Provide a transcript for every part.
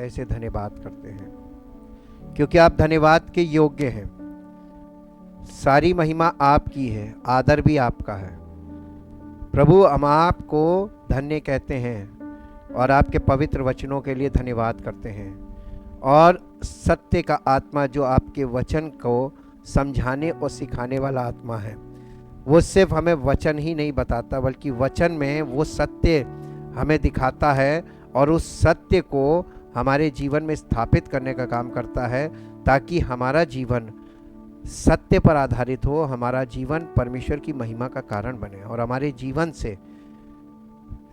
कैसे धन्यवाद करते हैं, क्योंकि आप धन्यवाद के योग्य हैं। सारी महिमा आपकी है, आदर भी आपका है। प्रभु, हम आपको धन्य कहते हैं और आपके पवित्र वचनों के लिए धन्यवाद करते हैं। और सत्य का आत्मा जो आपके वचन को समझाने और सिखाने वाला आत्मा है, वो सिर्फ हमें वचन ही नहीं बताता, बल्कि वचन में वो सत्य हमें दिखाता है और उस सत्य को हमारे जीवन में स्थापित करने का काम करता है, ताकि हमारा जीवन सत्य पर आधारित हो, हमारा जीवन परमेश्वर की महिमा का कारण बने और हमारे जीवन से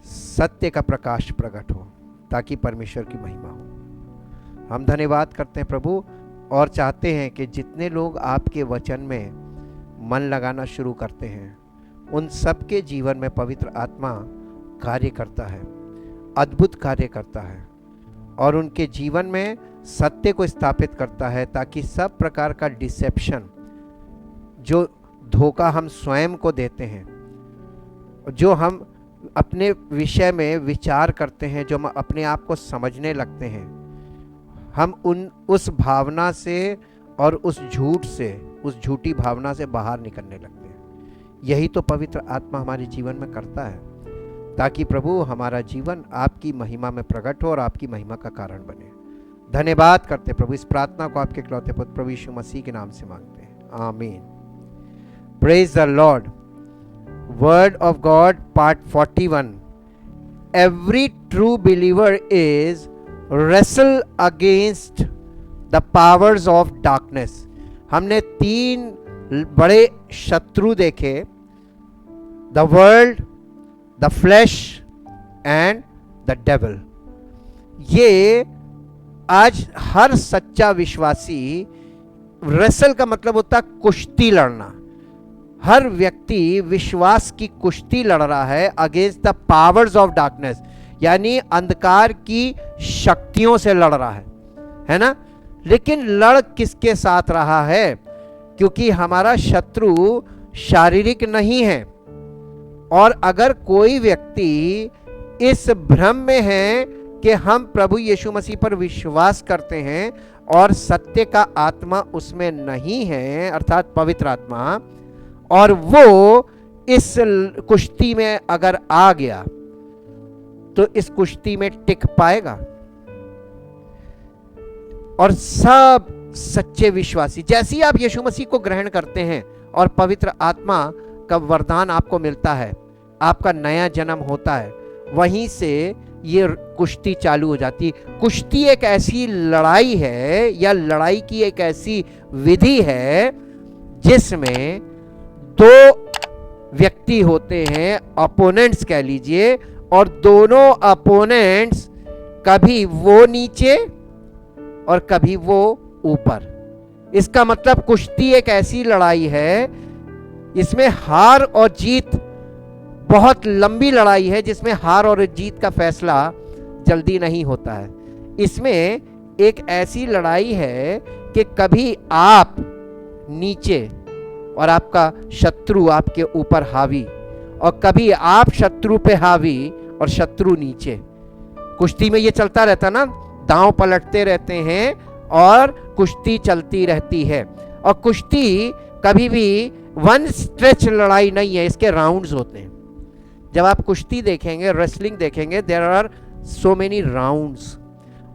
सत्य का प्रकाश प्रकट हो, ताकि परमेश्वर की महिमा हो। हम धन्यवाद करते हैं प्रभु, और चाहते हैं कि जितने लोग आपके वचन में मन लगाना शुरू करते हैं, उन सबके जीवन में पवित्र आत्मा कार्य करता है, अद्भुत कार्य करता है और उनके जीवन में सत्य को स्थापित करता है, ताकि सब प्रकार का डिसेप्शन, जो धोखा हम स्वयं को देते हैं, जो हम अपने विषय में विचार करते हैं, जो हम अपने आप को समझने लगते हैं, हम उस भावना से और उस झूठ से, उस झूठी भावना से बाहर निकलने लगते हैं। यही तो पवित्र आत्मा हमारे जीवन में करता है, ताकि प्रभु हमारा जीवन आपकी महिमा में प्रकट हो और आपकी महिमा का कारण बने। धन्यवाद करते प्रभु, इस प्रार्थना को आपके इकलौते पुत्र प्रभु यीशु मसीह के नाम से मांगते हैं, आमीन। Praise the Lord. Word of God part 41। Every true believer is wrestle against the powers of darkness। हमने 3 बड़े शत्रु देखे, the world, the flesh and the devil। ये आज हर सच्चा विश्वासी, wrestle का मतलब होता है कुश्ती लड़ना। हर व्यक्ति विश्वास की कुश्ती लड़ रहा है against the powers of darkness, यानी अंधकार की शक्तियों से लड़ रहा है ना। लेकिन लड़ किसके साथ रहा है? क्योंकि हमारा शत्रु शारीरिक नहीं है। और अगर कोई व्यक्ति इस भ्रम में है कि हम प्रभु यीशु मसीह पर विश्वास करते हैं और सत्य का आत्मा उसमें नहीं है, अर्थात पवित्र आत्मा, और वो इस कुश्ती में अगर आ गया तो इस कुश्ती में टिक पाएगा। और सब सच्चे विश्वासी, जैसे ही आप यीशु मसीह को ग्रहण करते हैं और पवित्र आत्मा का वरदान आपको मिलता है, आपका नया जन्म होता है, वहीं से ये कुश्ती चालू हो जाती है। कुश्ती एक ऐसी लड़ाई है, या लड़ाई की एक ऐसी विधि है जिसमें 2 व्यक्ति होते हैं, अपोनेंट्स कह लीजिए, और दोनों अपोनेंट्स कभी वो नीचे और कभी वो ऊपर। इसका मतलब कुश्ती एक ऐसी लड़ाई है, इसमें हार और जीत, बहुत लंबी लड़ाई है जिसमें हार और जीत का फैसला जल्दी नहीं होता है। इसमें एक ऐसी लड़ाई है कि कभी आप नीचे और आपका शत्रु आपके ऊपर हावी, और कभी आप शत्रु पे हावी और शत्रु नीचे। कुश्ती में ये चलता रहता ना, दांव पलटते रहते हैं और कुश्ती चलती रहती है। और कुश्ती कभी भी वन स्ट्रेच लड़ाई नहीं है, इसके राउंड्स होते हैं। जब आप कुश्ती देखेंगे, रेसलिंग देखेंगे, there are so many rounds,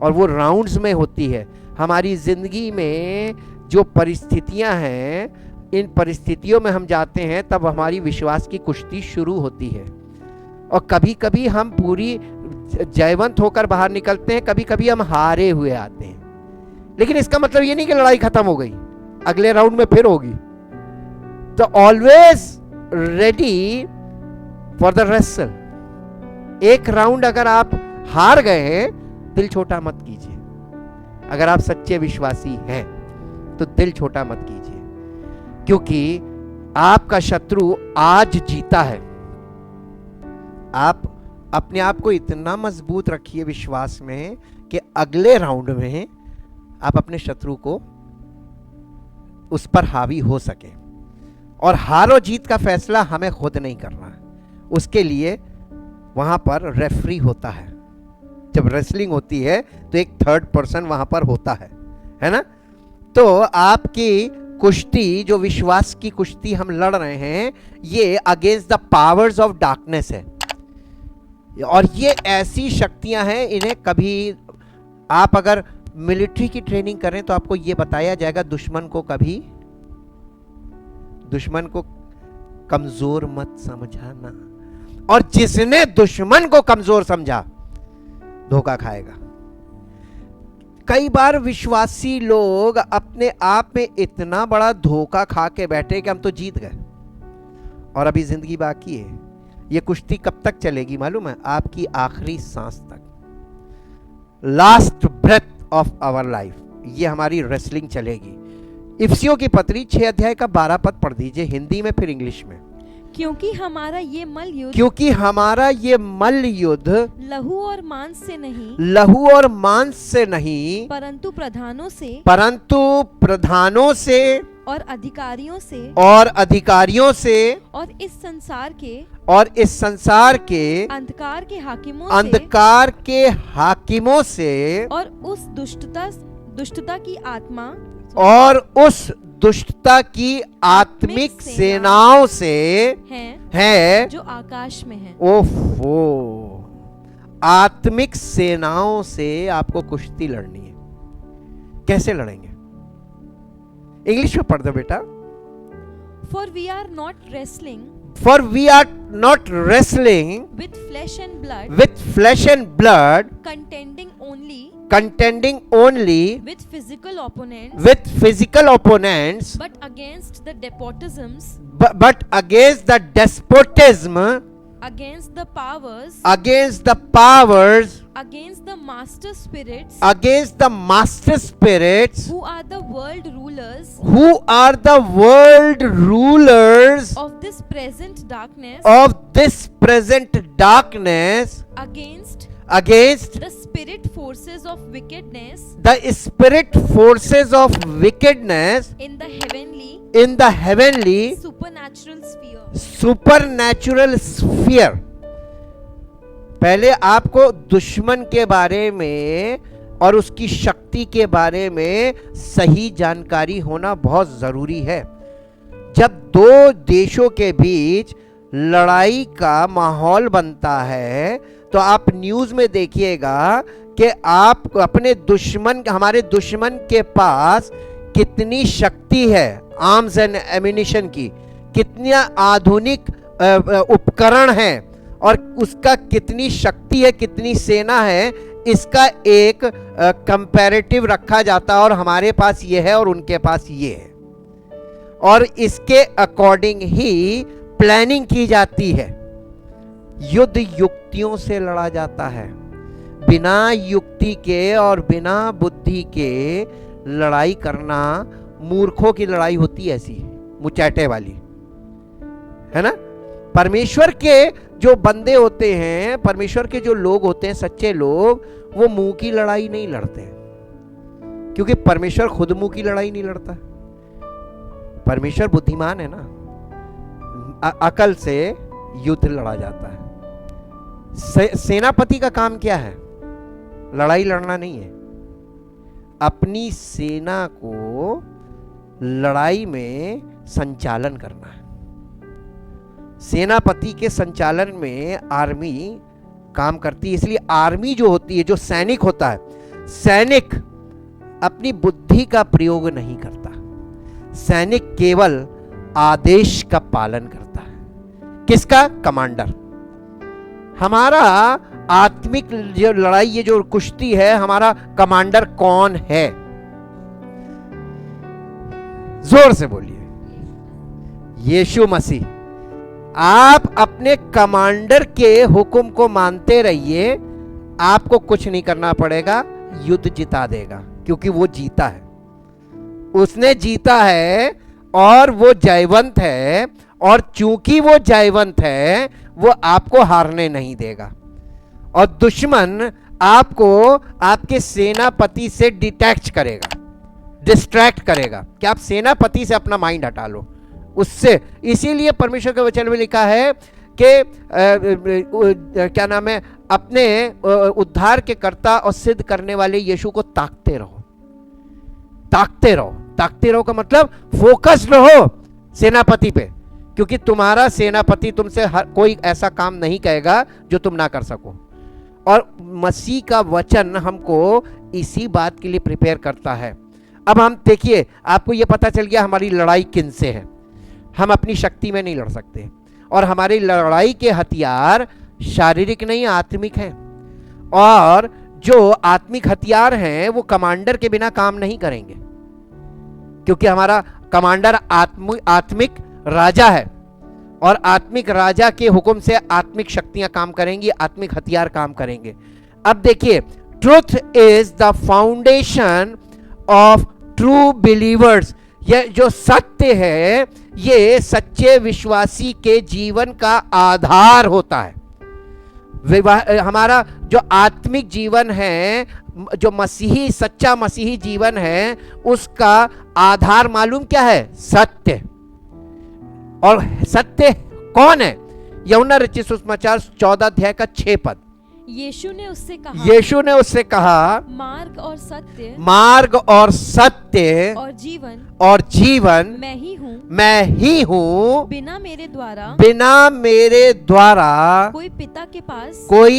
और वो राउंड्स में होती है। हमारी जिंदगी में जो परिस्थितियां हैं, इन परिस्थितियों में हम जाते हैं, तब हमारी विश्वास की कुश्ती शुरू होती है। और कभी कभी हम पूरी जयवंत होकर बाहर निकलते हैं, कभी कभी हम हारे हुए आते हैं। लेकिन इसका मतलब ये नहीं कि लड़ाई खत्म हो गई, अगले राउंड में फिर होगी। तो always ready for the wrestle. एक राउंड अगर आप हार गए हैं, दिल छोटा मत कीजिए। अगर आप सच्चे विश्वासी हैं तो दिल छोटा मत कीजिए, क्योंकि आपका शत्रु आज जीता है। आप अपने आप को इतना मजबूत रखिए विश्वास में कि अगले राउंड में आप अपने शत्रु को उस पर हावी हो सके। और हार और जीत का फैसला हमें खुद नहीं करना है, उसके लिए वहां पर रेफरी होता है। जब रेसलिंग होती है तो एक थर्ड पर्सन वहां पर होता है ना। तो आपकी कुश्ती, जो विश्वास की कुश्ती हम लड़ रहे हैं, ये against the powers of darkness है। और ये ऐसी शक्तियां हैं, इन्हें कभी आप अगर मिलिट्री की ट्रेनिंग करें तो आपको ये बताया जाएगा, दुश्मन को कमजोर मत समझाना। और जिसने दुश्मन को कमजोर समझा धोखा खाएगा। कई बार विश्वासी लोग अपने आप में इतना बड़ा धोखा खा के बैठे कि हम तो जीत गए और अभी जिंदगी बाकी है। ये कुश्ती कब तक चलेगी मालूम है? आपकी आखिरी सांस तक, last breath of our life, ये हमारी रेसलिंग चलेगी। इफिसियों की पत्री 6 अध्याय का 12 पद पढ़ दीजिए, हिंदी में फिर इंग्लिश में। क्योंकि हमारा ये मल युद्ध लहू और मांस से नहीं परंतु प्रधानों से और अधिकारियों से और इस संसार के अंधकार के हाकिमों से और उस दुष्टता की आत्मिक सेनाओं से है जो आकाश में है। ओफो, आत्मिक सेनाओं से आपको कुश्ती लड़नी है। कैसे लड़ेंगे? इंग्लिश में पढ़ दो बेटा। For we are not wrestling with flesh and blood, contending only with physical opponents, but against the despotism, against the powers, against the master spirits, who are the world rulers of this present darkness, against the spirit forces of wickedness in the heavenly supernatural sphere। पहले आपको दुश्मन के बारे में और उसकी शक्ति के बारे में सही जानकारी होना बहुत जरूरी है। जब दो देशों के बीच लड़ाई का माहौल बनता है तो आप न्यूज़ में देखिएगा कि आप अपने हमारे दुश्मन के पास कितनी शक्ति है, आर्म्स एंड एम्यूनिशन की, कितनी आधुनिक उपकरण है और उसका कितनी शक्ति है, कितनी सेना है, इसका एक कंपैरेटिव रखा जाता है। और हमारे पास ये है और उनके पास ये है, और इसके अकॉर्डिंग ही प्लानिंग की जाती है। युद्ध युक्तियों से लड़ा जाता है, बिना युक्ति के और बिना बुद्धि के लड़ाई करना मूर्खों की लड़ाई होती है, ऐसी मुचैटे वाली, है ना। परमेश्वर के जो बंदे होते हैं, परमेश्वर के जो लोग होते हैं, सच्चे लोग, वो मुंह की लड़ाई नहीं लड़ते हैं, क्योंकि परमेश्वर खुद मुंह की लड़ाई नहीं लड़ता। परमेश्वर बुद्धिमान है ना, अकल से युद्ध लड़ा जाता है। सेनापति का काम क्या है? लड़ाई लड़ना नहीं है, अपनी सेना को लड़ाई में संचालन करना है। सेनापति के संचालन में आर्मी काम करती है। इसलिए आर्मी जो होती है, जो सैनिक होता है, सैनिक अपनी बुद्धि का प्रयोग नहीं करता, सैनिक केवल आदेश का पालन करता है। किसका? कमांडर। हमारा आत्मिक जो लड़ाई, ये जो कुश्ती है, हमारा कमांडर कौन है? जोर से बोलिए, यीशु मसीह। आप अपने कमांडर के हुक्म को मानते रहिए, आपको कुछ नहीं करना पड़ेगा, युद्ध जिता देगा, क्योंकि वो जीता है, उसने जीता है और वो जयवंत है। और चूंकि वो जयवंत है, वो आपको हारने नहीं देगा। और दुश्मन आपको आपके सेनापति से डिटैच करेगा, डिस्ट्रैक्ट करेगा कि आप सेनापति से अपना माइंड हटा लो उससे। इसीलिए परमेश्वर के वचन में लिखा है के क्या नाम है, अपने उद्धार के कर्ता और सिद्ध करने वाले यीशु को ताकते रहो, ताकते रहो। ताकते रहो का मतलब फोकस्ड रहो सेनापति पे, क्योंकि तुम्हारा सेनापति तुमसे कोई ऐसा काम नहीं कहेगा जो तुम ना कर सको। और मसीह का वचन हमको इसी बात के लिए प्रिपेयर करता है। अब हम देखिए, आपको यह पता चल गया हमारी लड़ाई किन से है। हम अपनी शक्ति में नहीं लड़ सकते, और हमारी लड़ाई के हथियार शारीरिक नहीं आत्मिक हैं। और जो आत्मिक हथियार हैं वो कमांडर के बिना काम नहीं करेंगे, क्योंकि हमारा कमांडर आत्मिक राजा है, और आत्मिक राजा के हुक्म से आत्मिक शक्तियां काम करेंगी, आत्मिक हथियार काम करेंगे। अब देखिए, truth is the foundation of true believers. ये जो सत्य है ये सच्चे विश्वासी के जीवन का आधार होता है। हमारा जो आत्मिक जीवन है, जो मसीही सच्चा मसीही जीवन है, उसका आधार मालूम क्या है? सत्य। और सत्य कौन है? यूहन्ना रचित सुसमाचार 14 अध्याय का 6 पद। यीशु ने उससे कहा, मार्ग और सत्य और जीवन मैं ही हूँ। बिना मेरे द्वारा कोई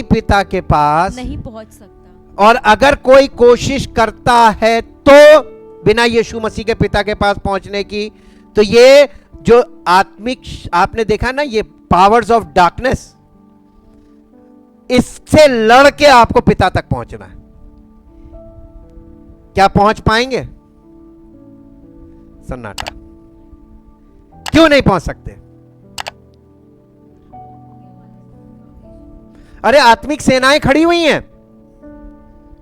पिता के पास नहीं पहुंच सकता। और अगर कोई कोशिश करता है तो बिना यीशु मसीह के पिता के पास पहुंचने की, तो ये जो आत्मिक आपने देखा ना, ये पावर्स ऑफ डार्कनेस, इससे लड़के आपको पिता तक पहुंचना है। क्या पहुंच पाएंगे? सन्नाटा। क्यों नहीं पहुंच सकते? अरे आत्मिक सेनाएं खड़ी हुई हैं,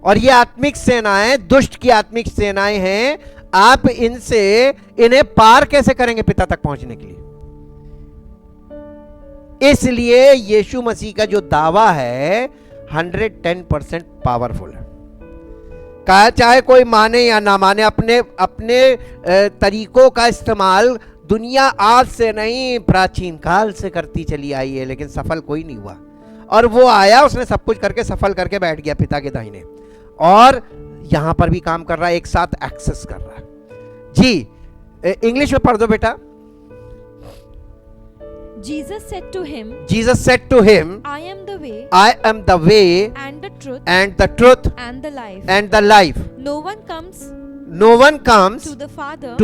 और ये आत्मिक सेनाएं दुष्ट की आत्मिक सेनाएं हैं। आप इन्हें पार कैसे करेंगे पिता तक पहुंचने के लिए? इसलिए यीशु मसीह का जो दावा है 110% पावरफुल है। चाहे कोई माने या ना माने, अपने तरीकों का इस्तेमाल दुनिया आज से नहीं प्राचीन काल से करती चली आई है, लेकिन सफल कोई नहीं हुआ। और वो आया, उसने सब कुछ करके सफल करके बैठ गया पिता के दाहिने, और यहां पर भी काम कर रहा है, एक साथ एक्सेस कर रहा है। जी इंग्लिश में पढ़ दो बेटा। Jesus said to him, I am the way and the truth and the life. No one comes to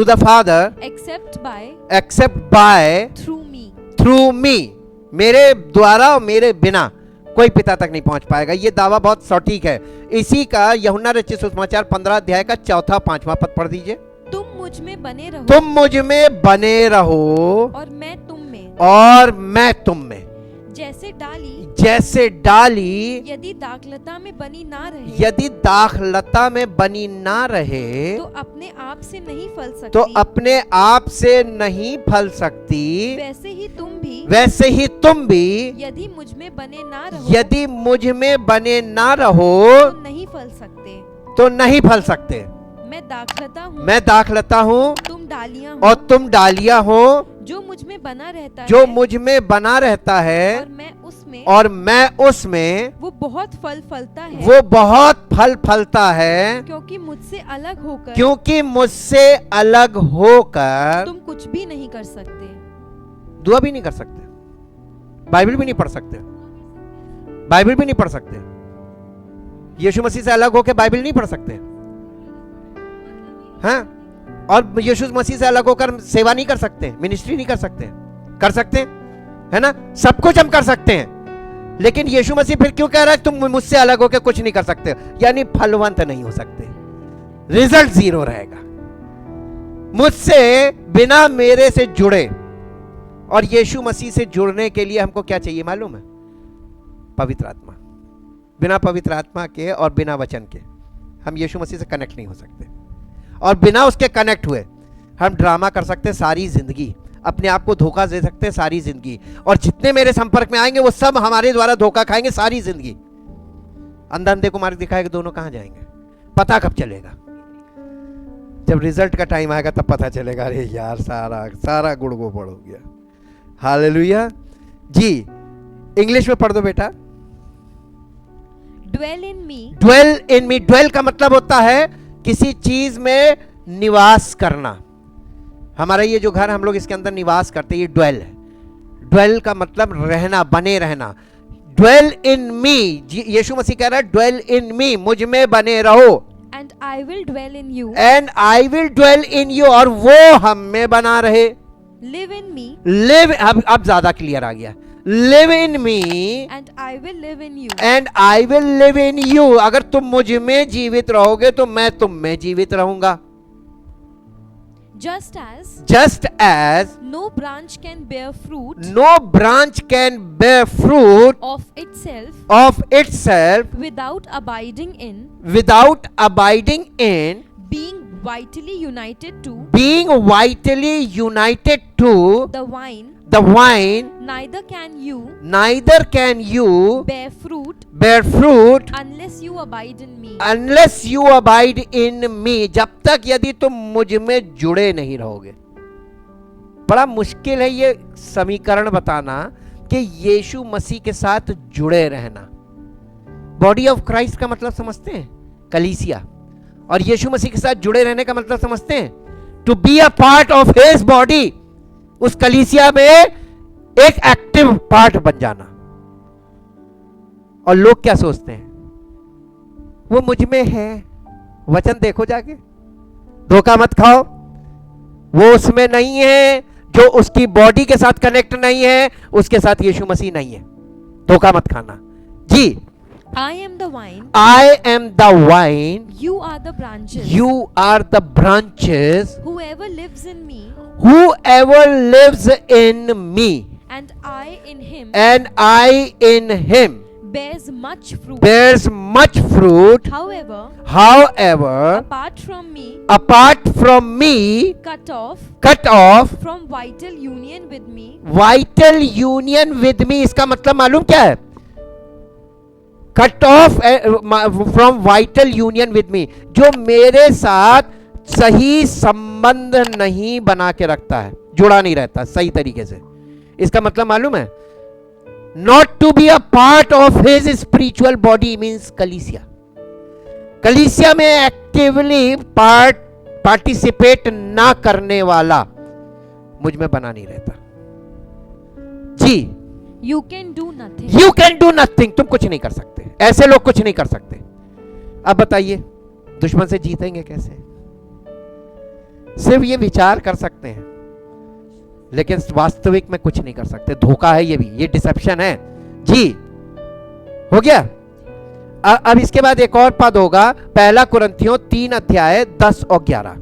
the Father except by through me. मेरे द्वारा और मेरे बिना कोई पिता तक नहीं पहुंच पाएगा। ये दावा बहुत सटीक है। इसी का यूहन्ना रचित सुसमाचार 15 अध्याय का 4-5वां पद पढ़ दीजिए। तुम मुझ में बने रहो और मैं तुम में। जैसे डाली यदि दाखलता में बनी ना रहे तो अपने आप से नहीं फल सकती। वैसे ही तुम भी यदि मुझ में बने ना रहो तो नहीं फल सकते। मैं दाखलता हूँ और तुम डालियां हो। जो मुझ में बना रहता है और मैं उसमें वो बहुत फल फलता है। क्योंकि मुझसे अलग होकर तुम कुछ भी नहीं कर सकते। दुआ भी नहीं कर सकते, बाइबल भी नहीं पढ़ सकते, यीशु मसीह से अलग होकर बाइबल नहीं पढ़ सकते। हाँ, और यीशु मसीह से अलग होकर सेवा नहीं कर सकते, मिनिस्ट्री नहीं कर सकते। कर सकते है ना, सब कुछ हम कर सकते हैं, लेकिन यीशु मसीह फिर क्यों कह रहा है तुम मुझसे अलग होकर कुछ नहीं कर सकते? यानी फलवंत नहीं हो सकते, रिजल्ट 0 रहेगा। मुझसे बिना मेरे से जुड़े, और यीशु मसीह से जुड़ने के लिए हमको क्या चाहिए मालूम है? पवित्र आत्मा। बिना पवित्र आत्मा के और बिना वचन के हम यीशु मसीह से कनेक्ट नहीं हो सकते। और बिना उसके कनेक्ट हुए हम ड्रामा कर सकते सारी जिंदगी, अपने आप को धोखा दे सकते सारी जिंदगी, और जितने मेरे संपर्क में आएंगे वो सब हमारे द्वारा धोखा खाएंगे सारी जिंदगी। अंधा अंधे को मार्ग दिखाएगा, दोनों कहां जाएंगे? पता कब चलेगा? जब रिजल्ट का टाइम आएगा तब पता चलेगा, अरे यार सारा गुड़ गोबर हो गया। हालेलुया जी। इंग्लिश में पढ़ दो बेटा। dwell in me, dwell in me, dwell का मतलब होता है किसी चीज में निवास करना। हमारा ये जो घर हम लोग इसके अंदर निवास करते हैं, ये ड्वेल है। ड्वेल का मतलब रहना, बने रहना। ड्वेल इन मी, यीशु मसीह कह रहा है ड्वेल इन मी, मुझ में बने रहो। and I will dwell in you. And I will dwell in you, और वो हम में बना रहे। Live in me, लिव, अब ज्यादा क्लियर आ गया। Live in me and I will live in you. And I will live in you. अगर तुम मुझ में जीवित रहोगे तो मैं तुम में जीवित रहूंगा। Just as just as no branch can bear fruit no branch can bear fruit of itself of itself without abiding in, without abiding in, being vitally united to being vitally united to the vine, the vine, neither can you neither can you bear fruit bear fruit unless you abide in me. unless you abide in me। जब तक यदि तुम मुझ में जुड़े नहीं रहोगे। बड़ा मुश्किल है ये समीकरण बताना कि यीशु मसीह के साथ जुड़े रहना। बॉडी ऑफ क्राइस्ट का मतलब समझते हैं? कलीसिया। और यीशु मसीह के साथ जुड़े रहने का मतलब समझते हैं? To be a part of his body, उस कलीसिया में एक एक्टिव पार्ट बन जाना। और लोग क्या सोचते हैं? वो मुझ में है, वचन देखो जाके, धोखा मत खाओ। वो उसमें नहीं है, जो उसकी बॉडी के साथ कनेक्ट नहीं है, उसके साथ यीशु मसीह नहीं है। धोखा मत खाना जी। I am the vine, I am the vine, you are the branches. you are the branches, Whoever lives in me whoever lives in me and I in him and I in him bears much fruit. bears much fruit. However, However, apart from me, apart from me, cut off from vital union with me, vital union with me, इसका मतलब मालूम क्या है? Cut off from vital union with me, जो मेरे साथ सही संबंध नहीं बना के रखता है, जुड़ा नहीं रहता सही तरीके से। इसका मतलब मालूम है? Not to be a part of his spiritual body means कलीसिया। कलीसिया में एक्टिवली पार्टिसिपेट ना करने वाला मुझ में बना नहीं रहता जी। you can do nothing. You can do nothing, तुम कुछ नहीं कर सकते। ऐसे लोग कुछ नहीं कर सकते। अब बताइए दुश्मन से जीतेंगे कैसे? सिर्फ ये विचार कर सकते हैं, लेकिन वास्तविक में कुछ नहीं कर सकते। धोखा है ये भी, ये डिसेप्शन है जी। हो गया। अब इसके बाद एक और पद होगा, पहला कुरिन्थियों 3 अध्याय 10 और 11।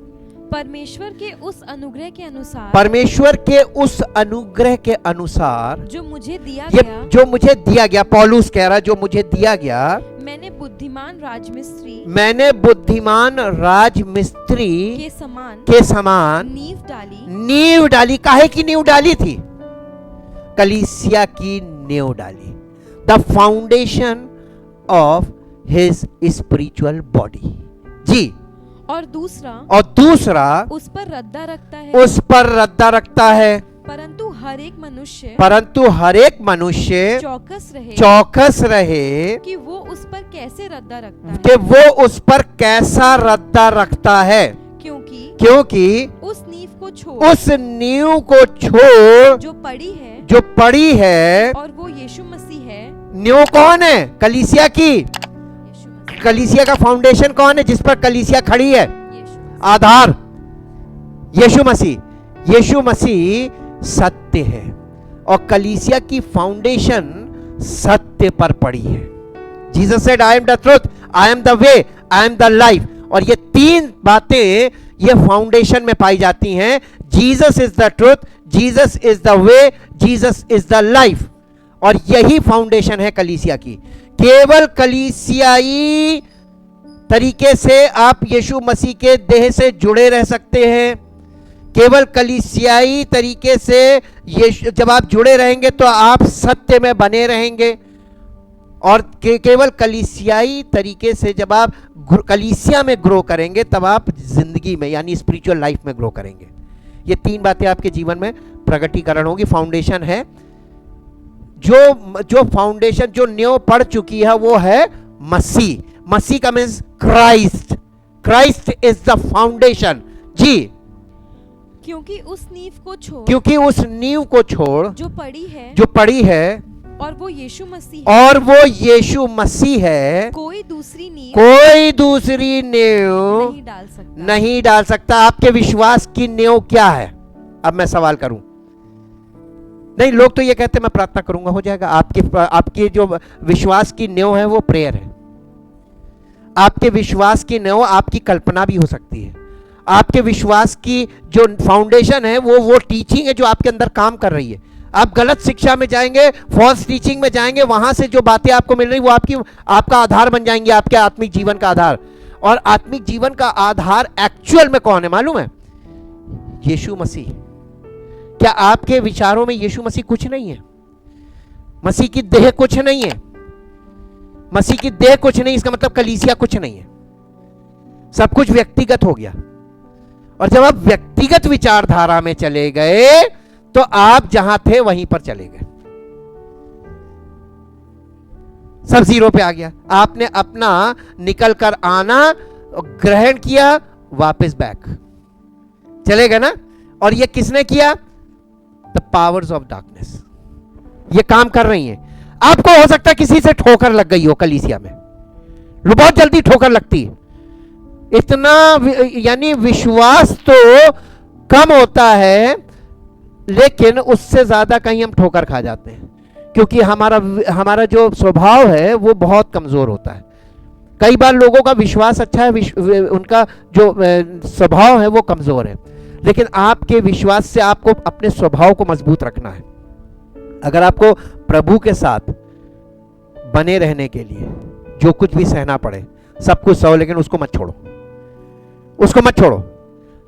परमेश्वर के उस अनुग्रह के अनुसार, परमेश्वर के उस अनुग्रह के अनुसार जो मुझे दिया ये गया, जो मुझे दिया गया, पौलुस कह रहा है जो मुझे दिया गया, मैंने बुद्धिमान राजमिस्त्री राजमिस्त्री के के समान नींव डाली। काहे की नींव डाली थी? कलीसिया की नींव डाली। The foundation of his spiritual body जी। और दूसरा उस पर रद्दा रखता है, परंतु हर एक मनुष्य चौकस रहे कि वो उस पर कैसे रद्दा रखता है, क्योंकि उस नींव को छोड़ जो पड़ी है और वो यीशु मसीह है। नींव कौन है? कलीसिया की। कलीसिया का फाउंडेशन कौन है जिस पर कलीसिया खड़ी है? आधार यीशु मसीह। यीशु मसीह सत्य है और कलीसिया की फाउंडेशन सत्य पर पड़ी है। Jesus said I am the truth, I am the way, I am the life. और ये 3 बातें ये फाउंडेशन में पाई जाती हैं। Jesus is the truth, Jesus is the way, Jesus is the life. और यही फाउंडेशन है कलीसिया की। केवल कलीसियाई तरीके से आप यीशु मसीह के देह से जुड़े रह सकते हैं। केवल कलीसियाई तरीके से जब आप जुड़े रहेंगे तो आप सत्य में बने रहेंगे। और केवल कलीसियाई तरीके से जब आप कलीसिया में ग्रो करेंगे तब आप जिंदगी में यानी स्पिरिचुअल लाइफ में ग्रो करेंगे। ये 3 बातें आपके जीवन में प्रगटीकरण होगी। फाउंडेशन है जो फाउंडेशन, जो नींव पड़ चुकी है वो है मसीह। मसीह का means Christ. Christ is the foundation. जी, क्योंकि उस नींव को छोड़ जो पड़ी है और वो यीशु मसीह है, कोई दूसरी नींव नहीं डाल सकता। आपके विश्वास की नींव क्या है? अब मैं सवाल करूं। नहीं, लोग तो ये कहते हैं मैं प्रार्थना करूंगा हो जाएगा। आपकी जो विश्वास की नींव है वो प्रेयर है। आपके विश्वास की नींव आपकी कल्पना भी हो सकती है। आपके विश्वास की जो फाउंडेशन है वो टीचिंग है जो आपके अंदर काम कर रही है। आप गलत शिक्षा में जाएंगे, फॉल्स टीचिंग में जाएंगे, वहां से जो बातें आपको मिल रही वो आपका आधार बन जाएंगी, आपके आत्मिक जीवन का आधार। और आत्मिक जीवन का आधार एक्चुअल में कौन है मालूम है? यीशु मसीह। क्या आपके विचारों में यीशु मसीह कुछ नहीं है? मसीह की देह कुछ नहीं है? मसीह की देह कुछ नहीं, इसका मतलब कलीसिया कुछ नहीं है। सब कुछ व्यक्तिगत हो गया। और जब आप व्यक्तिगत विचारधारा में चले गए तो आप जहां थे वहीं पर चले गए, सब जीरो पे आ गया। आपने अपना निकल कर आना ग्रहण किया, वापस बैक चले गए ना। और ये किसने किया? द पावर्स ऑफ डार्कनेस ये काम कर रही हैं। आपको हो सकता है किसी से ठोकर लग गई हो कलीसिया में, बहुत जल्दी ठोकर लगती है। इतना यानी विश्वास तो कम होता है, लेकिन उससे ज्यादा कहीं हम ठोकर खा जाते हैं, क्योंकि हमारा जो स्वभाव है वो बहुत कमजोर होता है। कई बार लोगों का विश्वास अच्छा है, उनका जो स्वभाव है वो कमजोर है, लेकिन आपके विश्वास से आपको अपने स्वभाव को मजबूत रखना है। अगर आपको प्रभु के साथ बने रहने के लिए जो कुछ भी सहना पड़े, सब कुछ सहो, लेकिन उसको मत छोड़ो, उसको मत छोड़ो।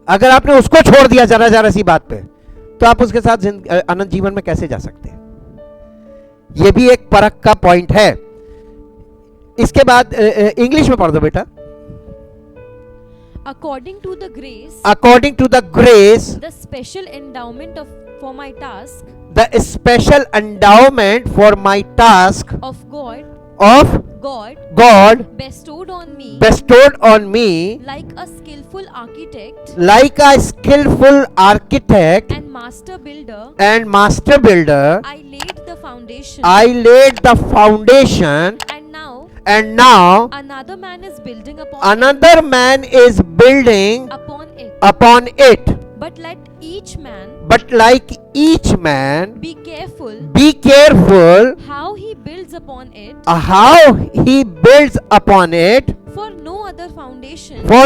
अगर आपने उसको छोड़ दिया जरा सी बात पे, तो आप उसके साथ अनंत जीवन में कैसे जा सकते हैं? यह भी एक परख का पॉइंट है। इसके बाद इंग्लिश में पढ़ दो बेटा। According to the grace, the special endowment for my task, the special endowment for my task of God bestowed on me like a skillful architect and master builder, I laid the foundation, and now another man is building upon it. But like each man be careful how he builds upon it, for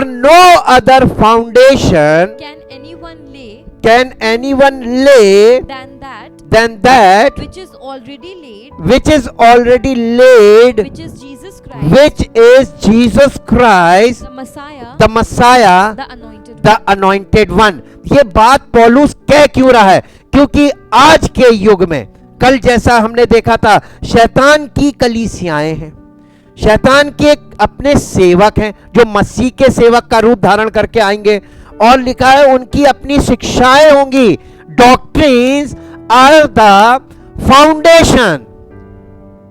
no other foundation can anyone lay than that which is already laid, which is Jesus Christ, the Messiah, the anointed one. ये बात पौलुस कह क्यों रहा है? क्योंकि आज के युग में, कल जैसा हमने देखा था, शैतान की कलीसियाएं हैं, शैतान के अपने सेवक हैं जो मसीह के सेवक का रूप धारण करके आएंगे, और लिखा है उनकी अपनी शिक्षाएं होंगी। Doctrines are the foundation.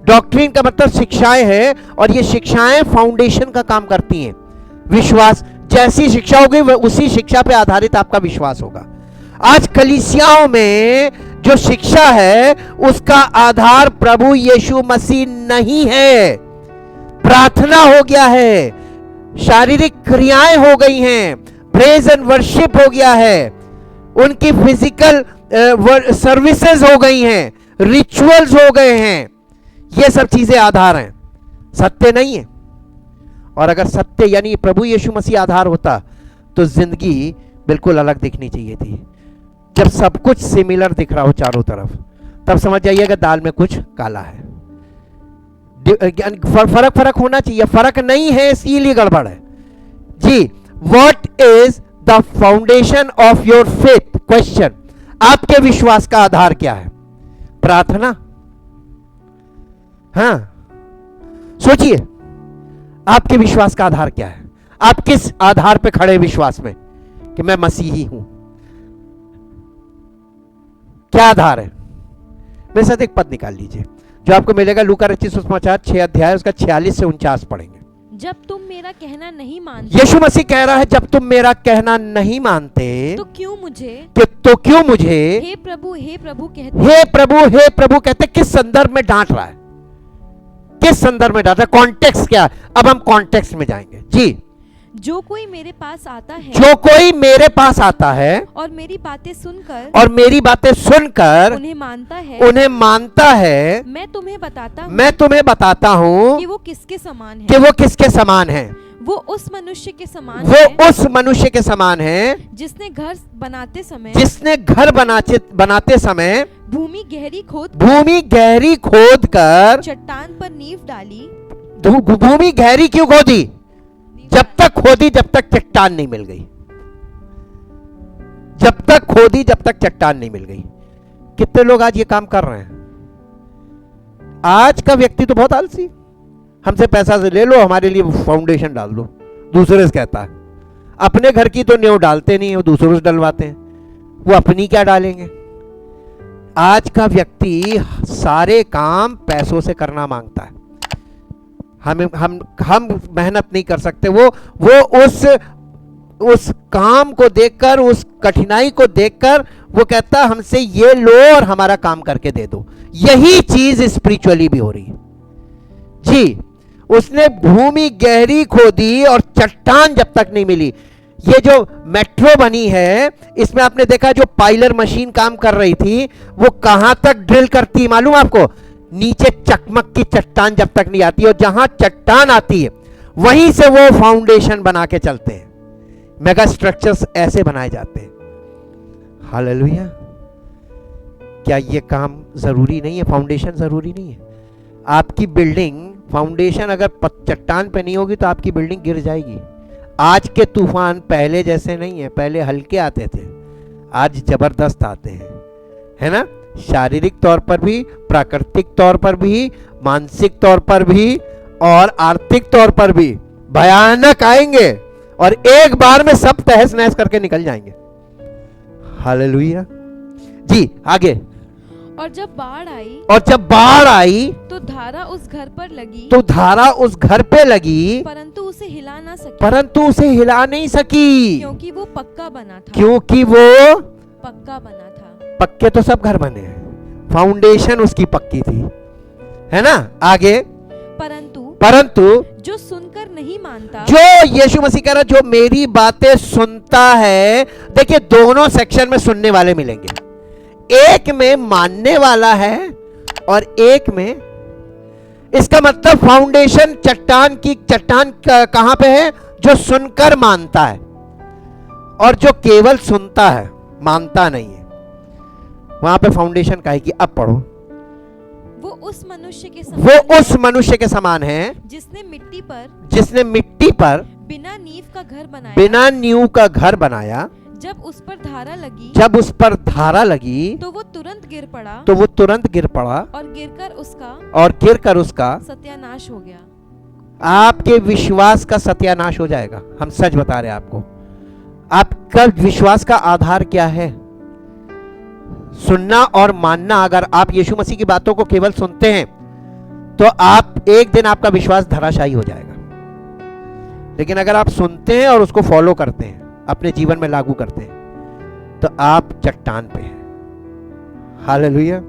Doctrine का मतलब शिक्षाएं है, और ये शिक्षाएं फाउंडेशन का काम करती हैं। विश्वास जैसी शिक्षा होगी उसी शिक्षा पे आधारित आपका विश्वास होगा। आज कलीसियाओं में जो शिक्षा है उसका आधार प्रभु यीशु मसीह नहीं है, प्रार्थना हो गया है, शारीरिक क्रियाएं हो गई हैं, प्रेज एंड वर्शिप हो गया है, उनकी फिजिकल सर्विसेज हो गई हैं, रिचुअल्स हो गए हैं। ये सब चीजें आधार हैं, सत्य नहीं है। और अगर सत्य यानी प्रभु यीशु मसीह आधार होता तो जिंदगी बिल्कुल अलग दिखनी चाहिए थी। जब सब कुछ सिमिलर दिख रहा हो चारों तरफ, तब समझ जाइएगा दाल में कुछ काला है। फर्क होना चाहिए, फर्क नहीं है इसीलिए गड़बड़ है जी। What is the foundation of your faith? Question, आपके विश्वास का आधार क्या है? प्रार्थना? हाँ, सोचिए आपके विश्वास का आधार क्या है? आप किस आधार पे खड़े विश्वास में कि मैं मसीही हूं? क्या आधार है? मेरे साथ एक पद निकाल लीजिए जो आपको मिलेगा लूका रचित सुसमाचार 6 अध्याय उसका 46 से 49 पढ़ेंगे। जब तुम मेरा कहना नहीं मानते यीशु मसीह कह रहा है जब तुम मेरा कहना नहीं मानते तो क्यों मुझे हे प्रभु कहते हे प्रभु कहते, किस संदर्भ में डांट रहा है, किस संदर्भ में डांट रहा है, कॉन्टेक्स्ट क्या है? अब हम कॉन्टेक्स्ट में जाएंगे जी। जो कोई मेरे पास आता है जो कोई मेरे पास आता है और मेरी बातें सुनकर उन्हें मानता है मैं तुम्हें बताता हूँ कि वो किसके समान है। वो उस मनुष्य के समान है जिसने घर बनाते समय भूमि गहरी खोद कर चट्टान पर नींव डाली। भूमि गहरी क्यों खोदी? जब तक खोदी जब तक चट्टान नहीं मिल गई, जब तक खोदी जब तक चट्टान नहीं मिल गई। कितने लोग आज ये काम कर रहे हैं? आज का व्यक्ति तो बहुत आलसी, हमसे पैसा से ले लो हमारे लिए फाउंडेशन डाल दो, दूसरे से कहता है। अपने घर की तो नींव डालते नहीं, वो दूसरों से डलवाते हैं, वो अपनी क्या डालेंगे। आज का व्यक्ति सारे काम पैसों से करना मांगता है। हम मेहनत नहीं कर सकते। वो उस काम को देखकर, उस कठिनाई को देखकर वो कहता है हमसे ये लो और हमारा काम करके दे दो। यही चीज स्पिरिचुअली भी हो रही है जी। उसने भूमि गहरी खोदी और चट्टान जब तक नहीं मिली। ये जो मेट्रो बनी है इसमें आपने देखा जो पाइलर मशीन काम कर रही थी वो कहां तक ड्रिल करती है मालूम आपको? नीचे चकमक की चट्टान जब तक नहीं आती, और जहां चट्टान आती है वहीं से वो फाउंडेशन बना के चलते हैं। मेगा स्ट्रक्चर्स ऐसे बनाए जाते हैं। हालेलुया। क्या ये काम जरूरी नहीं है? फाउंडेशन जरूरी नहीं है? आपकी बिल्डिंग फाउंडेशन अगर चट्टान पे नहीं होगी तो आपकी बिल्डिंग गिर जाएगी। आज के तूफान पहले जैसे नहीं है, पहले हल्के आते थे, आज जबरदस्त आते हैं, है ना? शारीरिक तौर पर भी, प्राकृतिक तौर पर भी, मानसिक तौर पर भी और आर्थिक तौर पर भी भयानक आएंगे और एक बार में सब तहस नहस करके निकल जाएंगे। हालेलुया जी। आगे। और जब बाढ़ आई तो धारा उस घर पर लगी परंतु उसे हिला नहीं सकी क्योंकि वो पक्का बना था। पक्के तो सब घर बने हैं, फाउंडेशन उसकी पक्की थी, है ना? आगे। परंतु जो सुनकर नहीं मानता, जो यीशु मसीह कह रहा जो मेरी बातें सुनता है। देखिए दोनों सेक्शन में सुनने वाले मिलेंगे, एक में मानने वाला है और एक में, इसका मतलब फाउंडेशन चट्टान कहां पे है? जो सुनकर मानता है, और जो केवल सुनता है मानता नहीं है वहां पे फाउंडेशन का है कि अब पढ़ो। वो उस मनुष्य के समान है जिसने मिट्टी पर बिना नींव का घर बनाया। जब उस पर धारा लगी तो वो तुरंत गिर पड़ा और गिरकर उसका सत्यानाश हो गया। आपके विश्वास का सत्यानाश हो जाएगा। हम सच बता रहे हैं आपको। आपका विश्वास का आधार क्या है? सुनना और मानना। अगर आप यीशु मसीह की बातों को केवल सुनते हैं तो आप एक दिन आपका विश्वास धराशायी हो जाएगा। लेकिन अगर आप सुनते हैं और उसको फॉलो करते हैं, अपने जीवन में लागू करते हैं, तो आप चट्टान पे हैं। हालेलुया।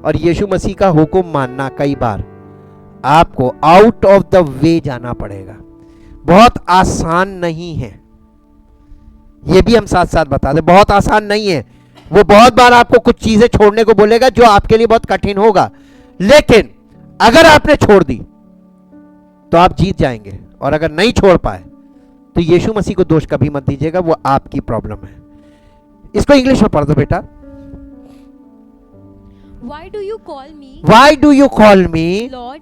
और यीशु मसीह का हुक्म मानना कई बार आपको आउट ऑफ द वे जाना पड़ेगा। बहुत आसान नहीं है, ये भी हम साथ साथ बता दें, बहुत आसान नहीं है। वो बहुत बार आपको कुछ चीजें छोड़ने को बोलेगा जो आपके लिए बहुत कठिन होगा, लेकिन अगर आपने छोड़ दी तो आप जीत जाएंगे। और अगर नहीं छोड़ पाए तो यीशु मसीह को दोष कभी मत दीजिएगा, वो आपकी प्रॉब्लम है। इसको इंग्लिश में पढ़ दो बेटा। Why do you call me Lord,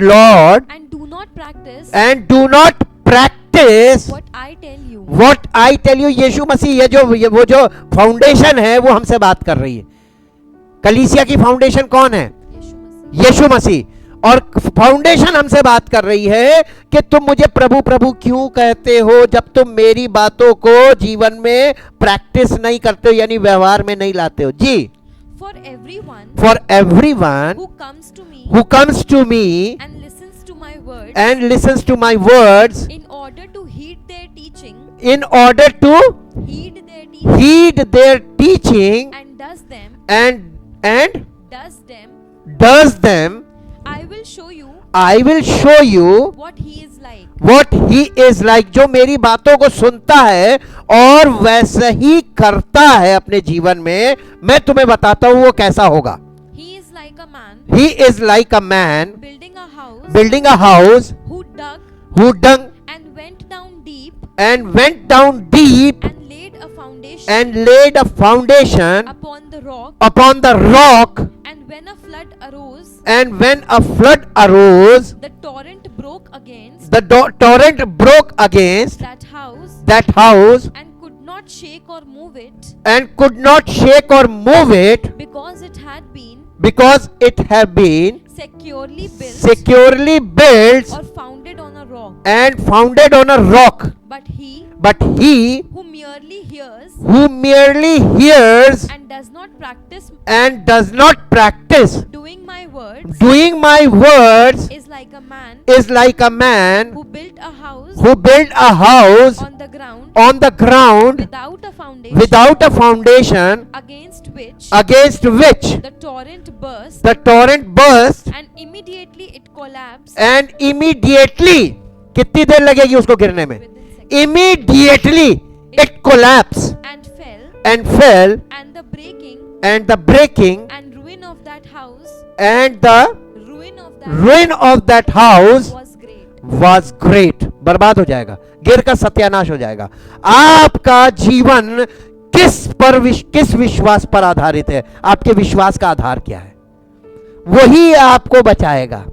Lord, and do not practice what I tell you? यीशु मसीह वो जो फाउंडेशन है वो हमसे बात कर रही है। कलीसिया की फाउंडेशन कौन है? यीशु मसीह। और फाउंडेशन हमसे बात कर रही है कि तुम मुझे प्रभु प्रभु क्यों कहते हो जब तुम मेरी बातों को जीवन में प्रैक्टिस नहीं करते हो, यानी व्यवहार में नहीं लाते हो। जी। For everyone for everyone who comes to me who comes to me and listens to my words and listens to my words in order to heed their teaching, in order to heed their teaching heed their teaching and does them, and does them, does them, I will show you I will show you what he is like. what he is like. जो मेरी बातों को सुनता है और वैसा ही करता है अपने जीवन में, मैं तुम्हें बताता हूं वो कैसा होगा. He is like a man He is like a man building a house building a house who dug who dug and went down deep and went down deep and laid a foundation and laid a foundation upon the rock. upon the rock, And when a flood arose, and when a flood arose, the torrent broke against the torrent broke against that house and could not shake or move it could not shake or move it because it had been securely built securely built or founded on a rock. and founded on a rock. But he who merely hears who merely hears and does not practice and does not practice doing my words doing my words is like a man is like a man who built a house who built a house on the ground without a foundation against which against which the torrent burst, the torrent burst, and immediately it collapsed and immediately, कितनी देर लगेगी उसको गिरने में? within seconds, Immediately it collapsed and fell, and fell, and the breaking and ruin of that house and the ruin of that house was great. was great. बर्बाद हो जाएगा, गिर का सत्यानाश हो जाएगा. आपका जीवन किस विश्वास पर आधारित है? आपके विश्वास का आधार क्या है? वही आपको बचाएगा.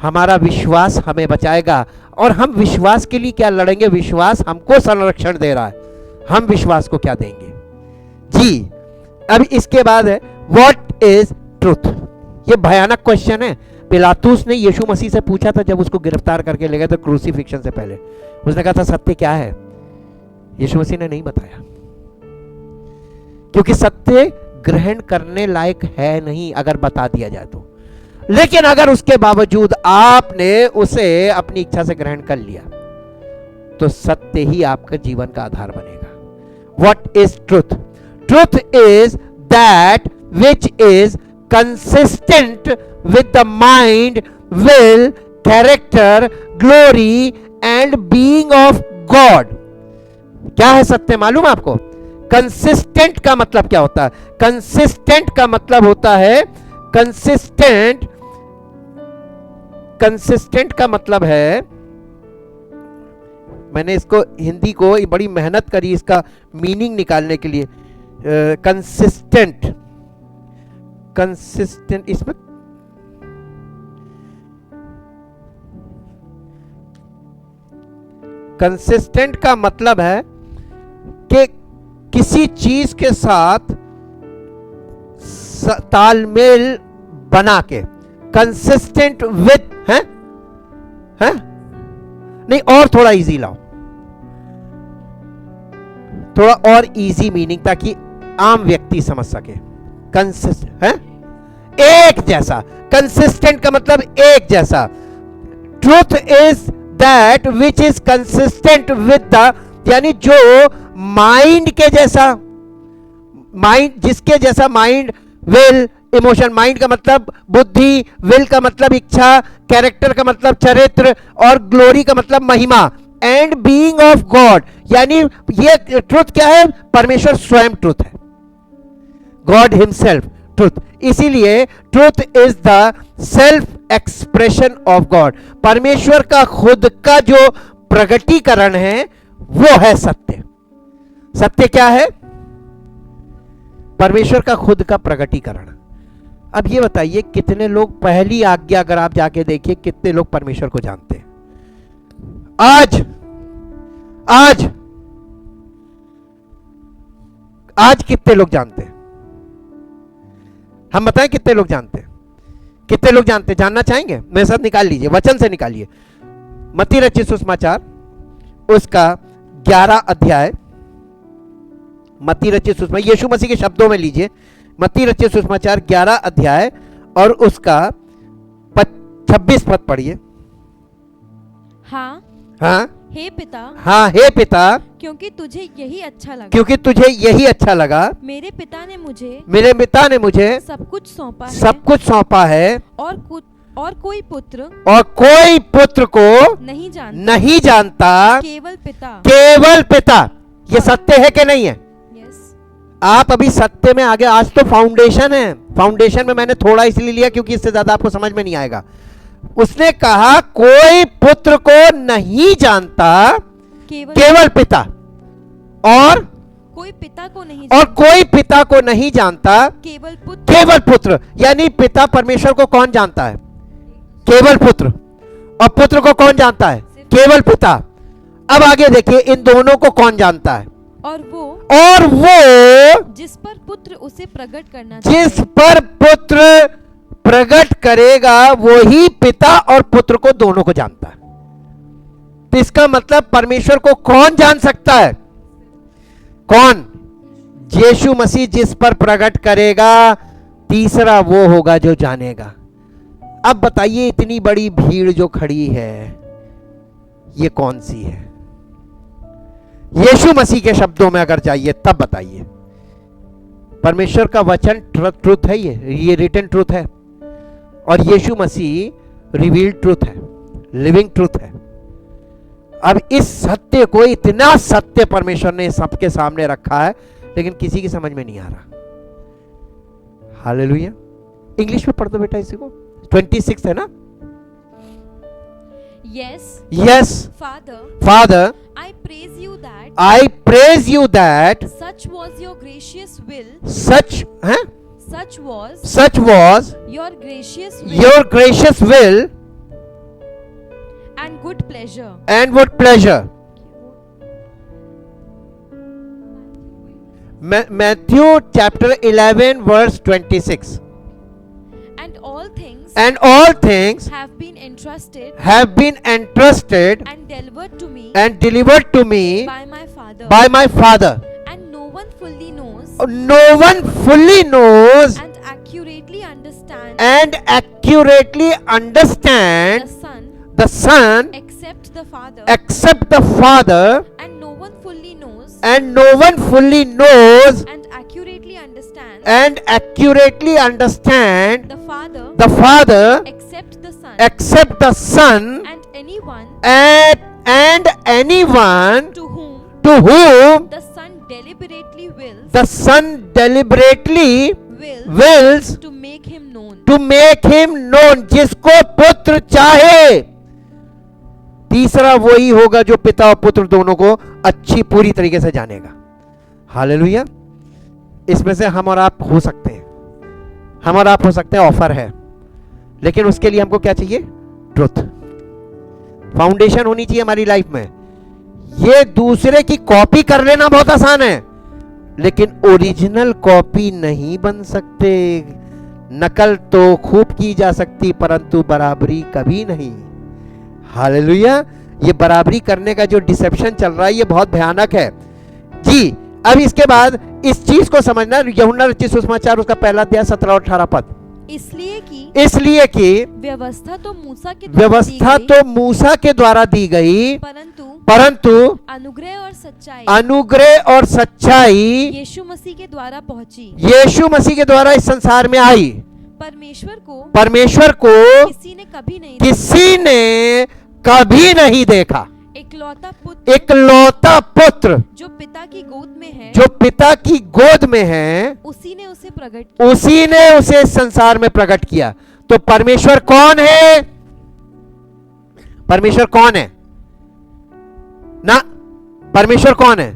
हमारा विश्वास हमें बचाएगा. और हम विश्वास के लिए क्या लड़ेंगे? विश्वास हमको संरक्षण दे रहा है, हम विश्वास को क्या देंगे? जी, अब इसके बाद है व्हाट इज ट्रूथ. ये भयानक क्वेश्चन है. पिलातुस ने यीशु मसीह से पूछा था जब उसको गिरफ्तार करके ले गए थे क्रूसिफिक्शन से पहले. उसने कहा था सत्य क्या है? यीशु मसीह ने नहीं बताया, क्योंकि सत्य ग्रहण करने लायक है नहीं अगर बता दिया जाए तो. लेकिन अगर उसके बावजूद आपने उसे अपनी इच्छा से ग्रहण कर लिया तो सत्य ही आपका जीवन का आधार बनेगा. What is truth? Truth is that which is consistent with the mind, will, character, glory and being of God. क्या है सत्य मालूम है आपको? कंसिस्टेंट का मतलब क्या होता है? कंसिस्टेंट का मतलब होता है कंसिस्टेंट का मतलब है, मैंने इसको हिंदी को बड़ी मेहनत करी इसका मीनिंग निकालने के लिए. कंसिस्टेंट इसमें कंसिस्टेंट का मतलब है कि किसी चीज के साथ तालमेल बना के. कंसिस्टेंट विद है नहीं, और थोड़ा इजी लाओ, थोड़ा और इजी मीनिंग ताकि आम व्यक्ति समझ सके. कंसिस्टेंट है एक जैसा. कंसिस्टेंट का मतलब एक जैसा. Truth is that which is consistent with the, यानी जो माइंड के जैसा, माइंड जिसके जैसा माइंड, विल, इमोशन. माइंड का मतलब बुद्धि, विल का मतलब इच्छा, कैरेक्टर का मतलब चरित्र और ग्लोरी का मतलब महिमा, एंड बीइंग ऑफ गॉड. यानी ये ट्रुथ क्या है? परमेश्वर स्वयं ट्रुथ है, गॉड हिमसेल्फ ट्रुथ. इसीलिए truth is the self expression of God. परमेश्वर का खुद का जो प्रगटीकरण है वो है सत्य. सत्य क्या है? परमेश्वर का खुद का प्रगटीकरण. अब ये बताइए कितने लोग, पहली आज्ञा अगर आप जाके देखिए, कितने लोग परमेश्वर को जानते हैं? आज आज आज कितने लोग जानते हैं? हम बताएं कितने लोग जानते हैं? कितने लोग जानते हैं? जानना चाहेंगे? मेरे साथ निकाल लीजिए, वचन से निकालिए. मत्ती रचित सुसमाचार उसका 11 अध्याय. मत्ती रचित सुसमाचार, यीशु मसीह के शब्दों में लीजिए. मत्ती रचित सुसमाचार 11 अध्याय और उसका 26 पद पढ़िए। हाँ हाँ हे पिता, हाँ हे पिता, क्योंकि तुझे यही अच्छा लगा, क्योंकि तुझे यही अच्छा लगा, मेरे पिता ने मुझे सब कुछ सौंपा है, है और कोई पुत्र और कोई पुत्र को नहीं जानता केवल पिता। ये सत्य है कि नहीं है? यस। आप अभी सत्य में आगे, आज तो फाउंडेशन है, फाउंडेशन में मैंने थोड़ा इसलिए लिया क्योंकि इससे ज्यादा आपको समझ में नहीं आएगा। उसने कहा कोई पुत्र को नहीं जानता केवल पिता, और कोई पिता को नहीं जानता केवल पुत्र। यानी पिता परमेश्वर को कौन जानता है? केवल पुत्र। और पुत्र को कौन जानता है? केवल पिता। अब आगे देखिए, इन दोनों को कौन जानता है? और वो जिस पर पुत्र उसे प्रकट करेगा वही पिता और पुत्र को दोनों को जानता है। तो इसका मतलब परमेश्वर को कौन जान सकता है? कौन? यीशु मसीह जिस पर प्रकट करेगा, तीसरा वो होगा जो जानेगा। अब बताइए, इतनी बड़ी भीड़ जो खड़ी है ये कौन सी है? यीशु मसीह के शब्दों में अगर जाइए तब बताइए। परमेश्वर का वचन ट्रुथ है, ये रिटन ट्रुथ है, और यीशु मसीह रिवील्ड ट्रुथ है, लिविंग ट्रुथ है। अब इस सत्य को, इतना सत्य परमेश्वर ने सबके सामने रखा है, लेकिन किसी की समझ में नहीं आ रहा। हालेलुया। इंग्लिश में पढ़ दो बेटा इसी को। 26 है ना? Yes, Father, I praise you that such was your gracious will, such was your gracious will and good pleasure. Matthew chapter 11 verse 26. And all things have been entrusted and delivered to me by my Father. And no one fully knows and accurately understands the Son except the Father, and no one fully knows and accurately understand the Father except the Son, and anyone to whom the Son deliberately wills to make him known. जिसको पुत्र चाहे, तीसरा वही होगा जो पिता और पुत्र दोनों को अच्छी पूरी तरीके से जानेगा। हालेलुया। इसमें से हम और आप हो सकते हैं, ऑफर है, लेकिन उसके लिए हमको क्या चाहिए? ट्रुथ। फाउंडेशन होनी चाहिए हमारी लाइफ में। ये दूसरे की कॉपी कर लेना बहुत आसान है, लेकिन ओरिजिनल कॉपी नहीं बन सकते। नकल तो खूब की जा सकती, परंतु बराबरी कभी नहीं। हालेलुया। ये बराबरी करने का जो डिसेप्शन चल रहा है ये बहुत भयानक है जी। अब इसके बाद इस चीज को समझना, यूहन्ना रचित सुसमाचार उसका पहला अध्याय 17 और 18 पद। इसलिए कि व्यवस्था तो मूसा के द्वारा दी गई, परंतु अनुग्रह और सच्चाई यीशु मसीह के द्वारा पहुंची, यीशु मसीह के द्वारा इस संसार में आई। परमेश्वर को किसी ने कभी नहीं देखा। इकलौता पुत्र जो पिता की गोद में है, उसी ने उसे संसार में प्रकट किया। तो परमेश्वर कौन है? परमेश्वर कौन है ना? परमेश्वर कौन है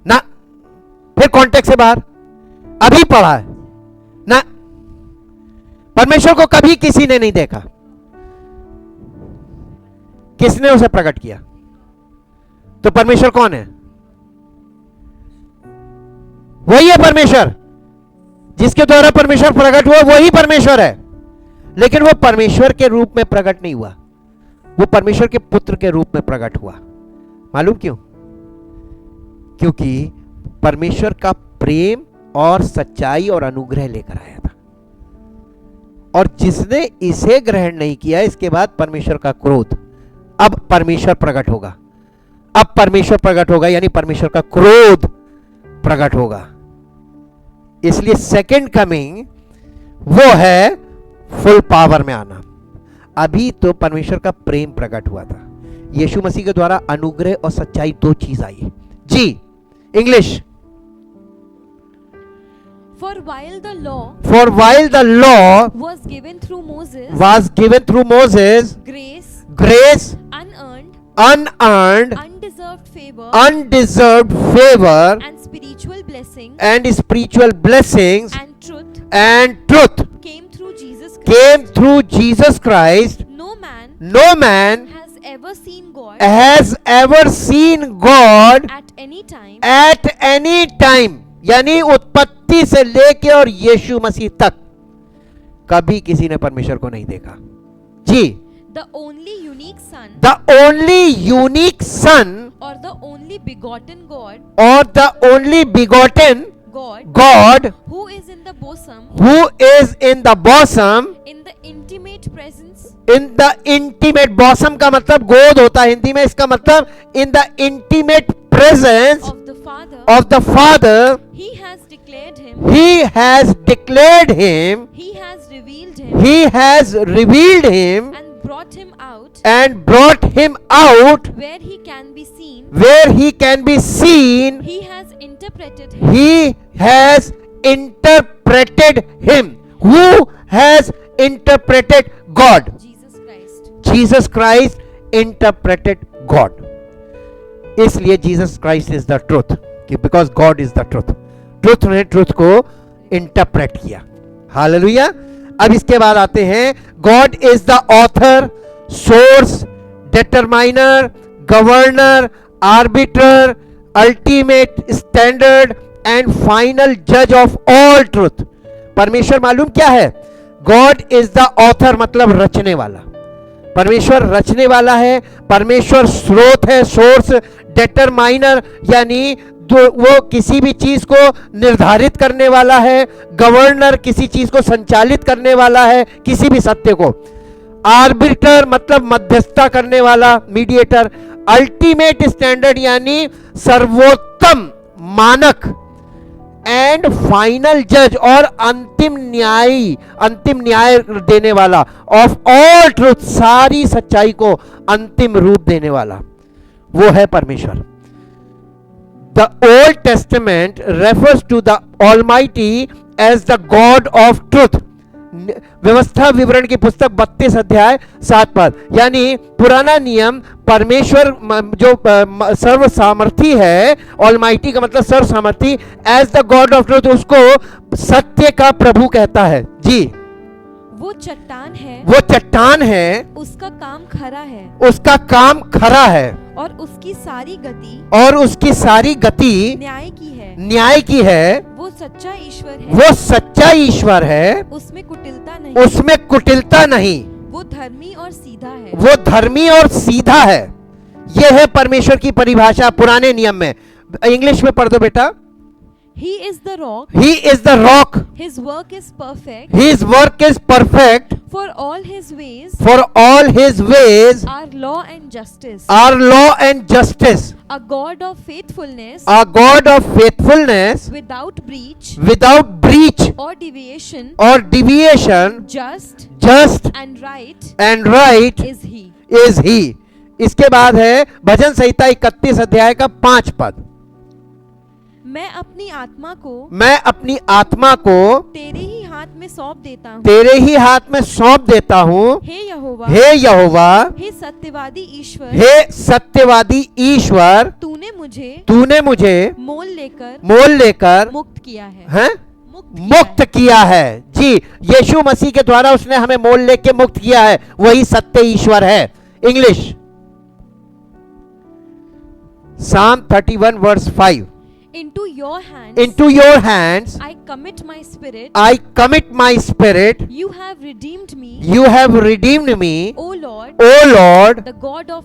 ना? फिर कॉन्टेक्स्ट से बाहर अभी पढ़ा है ना? परमेश्वर को कभी किसी ने नहीं देखा। किसने उसे प्रकट किया? तो परमेश्वर कौन है? वही है परमेश्वर। जिसके द्वारा परमेश्वर प्रकट हुआ वही परमेश्वर है, लेकिन वो परमेश्वर के रूप में प्रकट नहीं हुआ, वो परमेश्वर के पुत्र के रूप में प्रकट हुआ। मालूम क्यों? क्योंकि परमेश्वर का प्रेम और सच्चाई और अनुग्रह लेकर आया था। और जिसने इसे ग्रहण नहीं किया, इसके बाद परमेश्वर का क्रोध, अब परमेश्वर प्रकट होगा, अब परमेश्वर प्रकट होगा, यानी परमेश्वर का क्रोध प्रकट होगा। इसलिए सेकंड कमिंग वो है फुल पावर में आना। अभी तो परमेश्वर का प्रेम प्रकट हुआ था, यीशु मसीह के द्वारा अनुग्रह और सच्चाई दो चीज आई। जी, English. For while the law was given through Moses, grace, unearned, undeserved favor, and spiritual blessings and truth came through Jesus Christ. came through Jesus Christ. No man No man has ever seen God has ever seen God at any time. at any time, यानी उत्पत्ति से लेके और यीशु मसीह तक कभी किसी ने परमेश्वर को नहीं देखा। जी, The only unique Son the only unique Son or the only begotten God, or the only begotten God who is in the bosom, who is in the bosom, in the intimate presence in the intimate bosom का मतलब गोद होता है हिंदी में, इसका मतलब in the intimate presence of the Father, of the Father, He has declared Him, He has declared Him, He has revealed Him, He has revealed Him and brought Him out and brought Him out where He can be seen. where He can be seen. He has interpreted Him. He has interpreted Him. Who has interpreted God? Jesus Christ. Jesus Christ interpreted God. इसलिए Jesus Christ is the truth, कि because God is the truth, truth ने truth को interpret किया। Hallelujah. अब इसके बाद आते हैं, God is the author, source, determiner, governor, arbiter, ultimate standard and final जज ऑफ ऑल ट्रुथ। परमेश्वर मालूम क्या है? गॉड इज द ऑथर, मतलब रचने वाला। परमेश्वर रचने वाला है, परमेश्वर स्रोत है, सोर्स, डिटरमाइनर यानी वो किसी भी चीज को निर्धारित करने वाला है, गवर्नर किसी चीज को संचालित करने वाला है, किसी भी सत्य को, आर्बिटर मतलब मध्यस्थता करने वाला, मीडिएटर, अल्टीमेट स्टैंडर्ड यानी सर्वोत्तम मानक, एंड फाइनल जज और अंतिम न्याय देने वाला, ऑफ ऑल ट्रुथ सारी सच्चाई को अंतिम रूप देने वाला, वो है परमेश्वर। The Old Testament refers to the Almighty as the God of truth. व्यवस्था विवरण की पुस्तक 32 अध्याय 7 पद, यानी पुराना नियम परमेश्वर जो सर्व सामर्थी है, ऑलमाइटी का मतलब सर्व सामर्थी, as the God of truth उसको सत्य का प्रभु कहता है। जी, वो चट्टान है, वो चट्टान है, उसका काम खरा है, उसका काम खरा है, और उसकी सारी गति न्याय की है, वो सच्चा ईश्वर है, वो सच्चा ईश्वर है, उसमें कुटिलता नहीं, वो धर्मी और सीधा है, वो धर्मी और सीधा है। यह है परमेश्वर की परिभाषा पुराने नियम में। इंग्लिश में पढ़ दो बेटा। He is the rock. He is the rock. His work is perfect. His work is perfect. For all his ways. For all his ways. Are law and justice. Are law and justice. A God of faithfulness. A God of faithfulness. Without breach. Without breach. Or deviation. Or deviation. Just. Just. And right. And right. Is he. Is he. इसके बाद है भजन संहिता 31 अध्याय का 5 पद। मैं अपनी आत्मा को तेरे ही हाथ में सौंप देता हूँ, तेरे ही हाथ में सौंप देता हूँ। हे यहोवा, हे सत्यवादी ईश्वर, तूने मुझे मोल लेकर मुक्त किया है, मुक्त किया है। जी, यीशु मसीह के द्वारा उसने हमें मोल लेके मुक्त किया है, वही सत्य ईश्वर है। English, Psalm 31 verse 5। Into your hands I commit my spirit. You have redeemed me. O Lord, the God of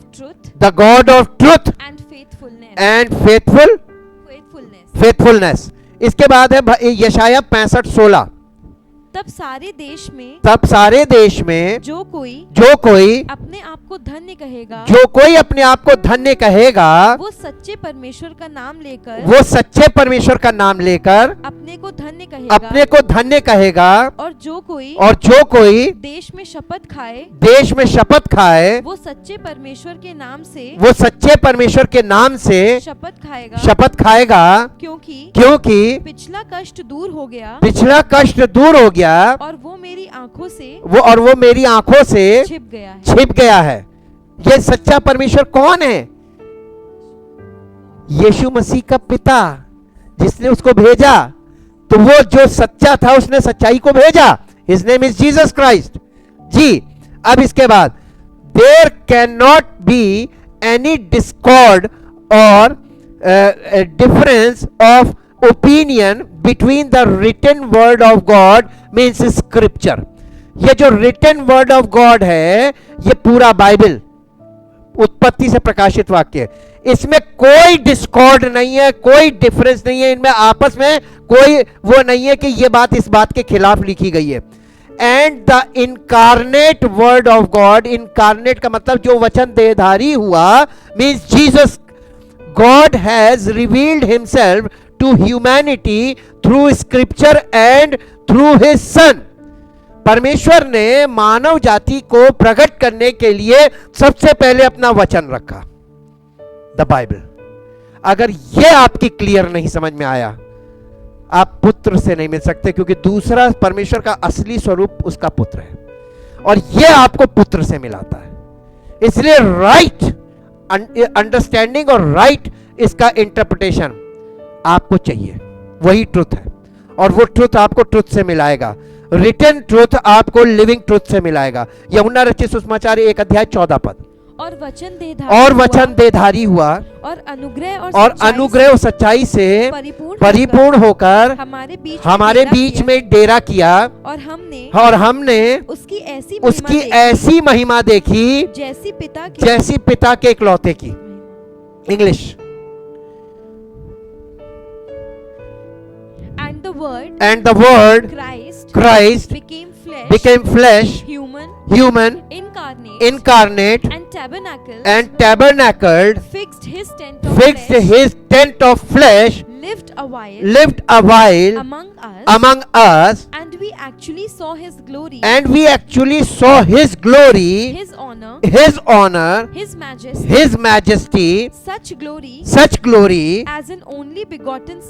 truth and faithfulness. इसके बाद है यशाया 65:16। तब सारे देश में तब सारे देश में जो कोई अपने आप को धन्य कहेगा, जो कोई अपने आप को धन्य कहेगा, वो सच्चे परमेश्वर का नाम लेकर वो सच्चे परमेश्वर का नाम लेकर अपने को धन्य कहेगा, अपने को धन्य कहेगा, और जो कोई देश में शपथ खाए वो सच्चे परमेश्वर के नाम से शपथ खाएगा, क्योंकि पिछला कष्ट दूर हो गया और वो मेरी आंखों से छिप गया है। ये सच्चा परमेश्वर कौन है? यीशु मसीह का पिता, जिसने उसको भेजा। तो वो जो सच्चा था उसने सच्चाई को भेजा। His name is Jesus Christ. जी, अब इसके बाद there can not be any discord और difference of opinion between the written word of God means scripture. ये जो रिटन वर्ड ऑफ गॉड है, ये पूरा बाइबल, उत्पत्ति से प्रकाशित वाक्य, इसमें कोई डिस्कॉर्ड नहीं है, कोई डिफरेंस नहीं है, इनमें आपस में कोई वो नहीं है कि ये बात इस बात के खिलाफ लिखी गई है। And the incarnate Word of God, incarnate का मतलब जो वचन देहधारी हुआ, means Jesus. God has revealed himself to humanity through scripture and through his Son. परमेश्वर ने मानव जाति को प्रकट करने के लिए सबसे पहले अपना वचन रखा, द बाइबल। अगर यह आपकी क्लियर नहीं समझ में आया, आप पुत्र से नहीं मिल सकते, क्योंकि दूसरा परमेश्वर का असली स्वरूप उसका पुत्र है, और यह आपको पुत्र से मिलाता है। इसलिए राइट अंडरस्टैंडिंग और राइट इसका इंटरप्रिटेशन आपको चाहिए, वही ट्रुथ है, और वो ट्रुथ आपको ट्रुथ से मिलाएगा। रिटन ट्रुथ आपको लिविंग ट्रुथ से मिलाएगा। यूहन्ना रचित सुसमाचार 1:14। और वचन देहधारी हुआ और अनुग्रह और सच्चाई से परिपूर्ण होकर हमारे बीच में डेरा किया, और हमने उसकी ऐसी महिमा देखी जैसी पिता के इकलौते की। English. And the word Christ became flesh, human, incarnate, and tabernacled, fixed his tent of flesh, lived a while among us, and we actually saw his glory, his honor, his majesty, such glory as an only begotten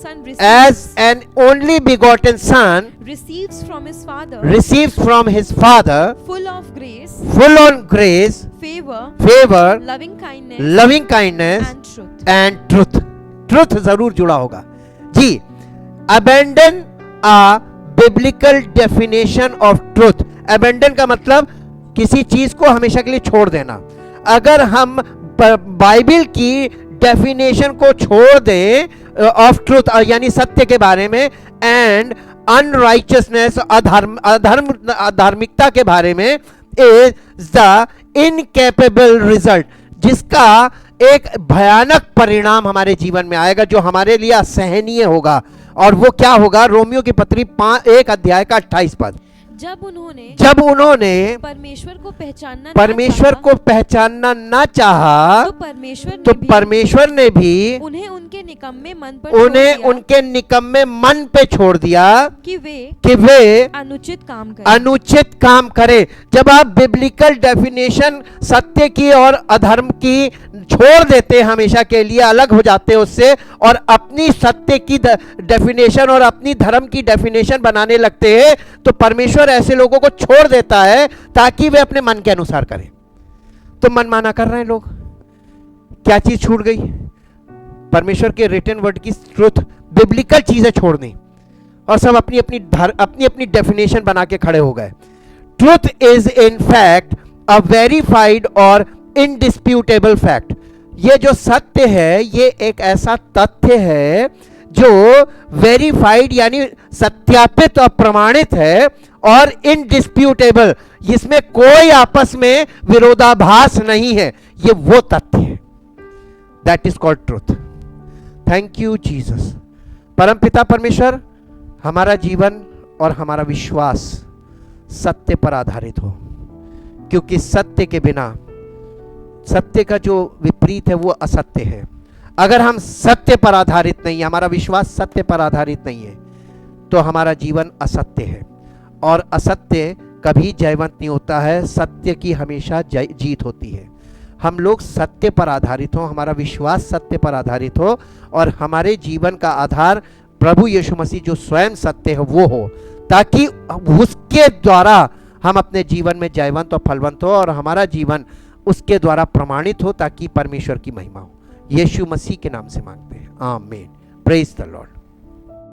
son receives from his father, full of grace, favor, loving kindness and truth. Truth जरूर जुड़ा होगा जी। Abandon a biblical definition of truth. Abandon का मतलब किसी चीज को हमेशा के लिए छोड़ देना। अगर हम बाइबल की डेफिनेशन को छोड़ दें ऑफ ट्रुथ, यानी सत्य के बारे में, एंड अनराइचियसनेस, अधार्मिकता के बारे में, इज द इनकेपेबल रिजल्ट, जिसका एक भयानक परिणाम हमारे जीवन में आएगा, जो हमारे लिए असहनीय होगा। और वो क्या होगा? रोमियो की पत्री 1:28। जब उन्होंने परमेश्वर को पहचानना न चाहा, तो परमेश्वर ने भी उन्हें उनके निकम्मे मन पे छोड़ दिया कि वे अनुचित काम करे। जब आप बिब्लिकल डेफिनेशन सत्य की और अधर्म की छोड़ देते, हमेशा के लिए अलग हो जाते उससे, और अपनी सत्य की डेफिनेशन और अपनी धर्म की डेफिनेशन बनाने लगते हैं, तो परमेश्वर ऐसे लोगों को छोड़ देता है ताकि वे अपने मन के अनुसार करें। तो मनमाना कर रहे हैं लोग। क्या चीज छूट गई? परमेश्वर के रिटन वर्ड की ट्रुथ, बिब्लिकल चीजें छोड़नी, और सब अपनी अपनी डेफिनेशन बना के खड़े हो गए। Truth is in fact a verified और इनडिस्प्यूटेबल फैक्ट। ये जो सत्य है, ये एक ऐसा तथ्य है जो वेरीफाइड यानी सत्यापित और प्रमाणित है, और इनडिस्प्यूटेबल, जिसमें कोई आपस में विरोधाभास नहीं है। ये वो तथ्य है। That is called truth. Thank you Jesus. परमपिता परमेश्वर, हमारा जीवन और हमारा विश्वास सत्य पर आधारित हो, क्योंकि सत्य के बिना, सत्य का जो विपरीत है वो असत्य है। अगर हम सत्य पर आधारित नहीं है, हमारा विश्वास सत्य पर आधारित नहीं है, तो हमारा जीवन असत्य है, और असत्य कभी जयवंत नहीं होता है, सत्य की हमेशा जीत होती है। हम लोग सत्य पर आधारित हो, हमारा विश्वास सत्य पर आधारित हो, और हमारे जीवन का आधार प्रभु यीशु मसीह जो स्वयं सत्य है वो हो, ताकि उसके द्वारा हम अपने जीवन में जयवंत और फलवंत हो, और हमारा जीवन उसके द्वारा प्रमाणित हो, ताकि परमेश्वर की महिमा हो। यीशु मसीह के नाम से मांगते हैं, आमीन। Praise the Lord.